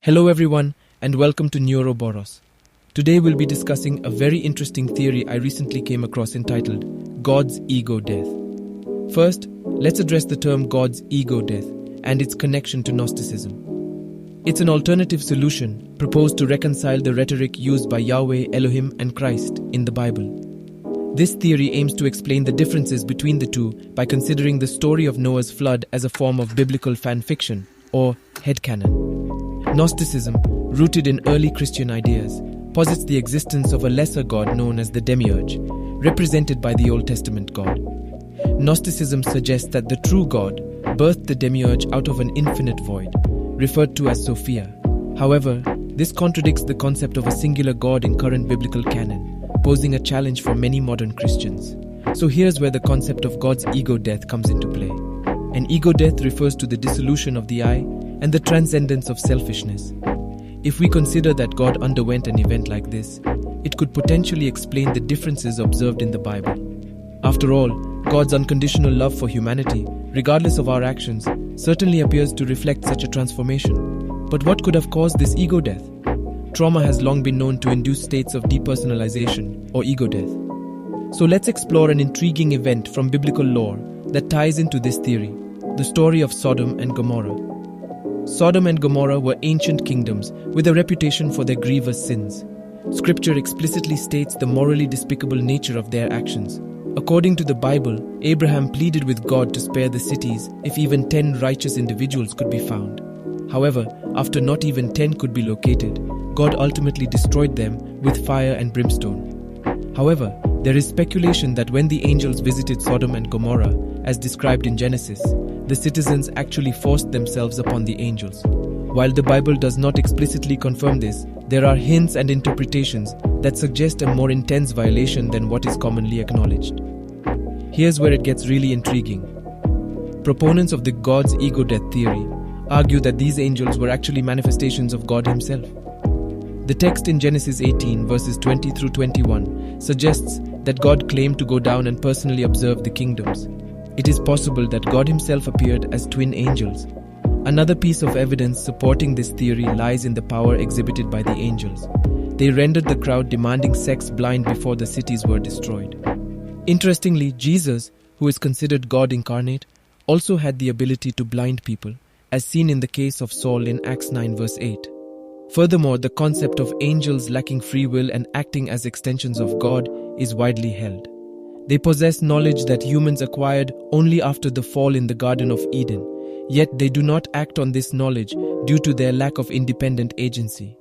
Hello everyone and welcome to Neuroboros. Today we'll be discussing a very interesting theory I recently came across entitled God's Ego Death. First, let's address the term God's Ego Death and its connection to Gnosticism. It's an alternative solution proposed to reconcile the rhetoric used by Yahweh, Elohim and Christ in the Bible. This theory aims to explain the differences between the two by considering the story of Noah's flood as a form of biblical fan fiction or headcanon. Gnosticism, rooted in early Christian ideas, posits the existence of a lesser god known as the demiurge, represented by the Old Testament God. Gnosticism suggests that the true God birthed the demiurge out of an infinite void, referred to as Sophia. However, this contradicts the concept of a singular god in current biblical canon, posing a challenge for many modern Christians. So here's where the concept of God's ego death comes into play. An ego death refers to the dissolution of the I and the transcendence of selfishness. If we consider that God underwent an event like this, it could potentially explain the differences observed in the Bible. After all, God's unconditional love for humanity, regardless of our actions, certainly appears to reflect such a transformation. But what could have caused this ego death? Trauma has long been known to induce states of depersonalization or ego death. So let's explore an intriguing event from biblical lore that ties into this theory, the story of Sodom and Gomorrah. Sodom and Gomorrah were ancient kingdoms with a reputation for their grievous sins. Scripture explicitly states the morally despicable nature of their actions. According to the Bible, Abraham pleaded with God to spare the cities if even 10 righteous individuals could be found. However, after not even 10 could be located, God ultimately destroyed them with fire and brimstone. However, there is speculation that when the angels visited Sodom and Gomorrah, as described in Genesis, the citizens actually forced themselves upon the angels. While the Bible does not explicitly confirm this, there are hints and interpretations that suggest a more intense violation than what is commonly acknowledged. Here's where it gets really intriguing. Proponents of the God's ego death theory argue that these angels were actually manifestations of God himself. The text in Genesis 18 verses 20 through 21 suggests that God claimed to go down and personally observe the kingdoms. It is possible that God himself appeared as twin angels. Another piece of evidence supporting this theory lies in the power exhibited by the angels. They rendered the crowd demanding sex blind before the cities were destroyed. Interestingly, Jesus, who is considered God incarnate, also had the ability to blind people, as seen in the case of Saul in Acts 9 verse 8. Furthermore, the concept of angels lacking free will and acting as extensions of God is widely held. They possess knowledge that humans acquired only after the fall in the Garden of Eden, yet they do not act on this knowledge due to their lack of independent agency.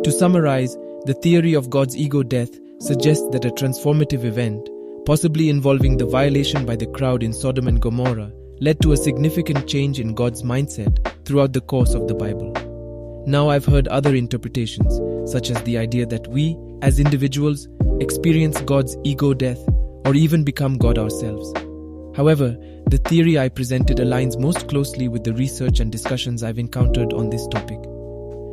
To summarize, the theory of God's ego death suggests that a transformative event, possibly involving the violation by the crowd in Sodom and Gomorrah, led to a significant change in God's mindset throughout the course of the Bible. Now I've heard other interpretations, such as the idea that we, as individuals, experience God's ego death or even become God ourselves. However, the theory I presented aligns most closely with the research and discussions I've encountered on this topic.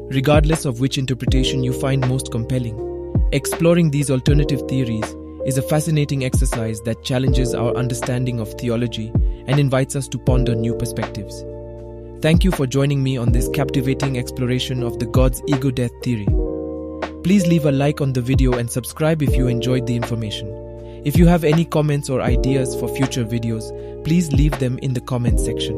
Regardless of which interpretation you find most compelling, exploring these alternative theories is a fascinating exercise that challenges our understanding of theology and invites us to ponder new perspectives. Thank you for joining me on this captivating exploration of the God's ego death theory. Please leave a like on the video and subscribe if you enjoyed the information. If you have any comments or ideas for future videos, please leave them in the comment section.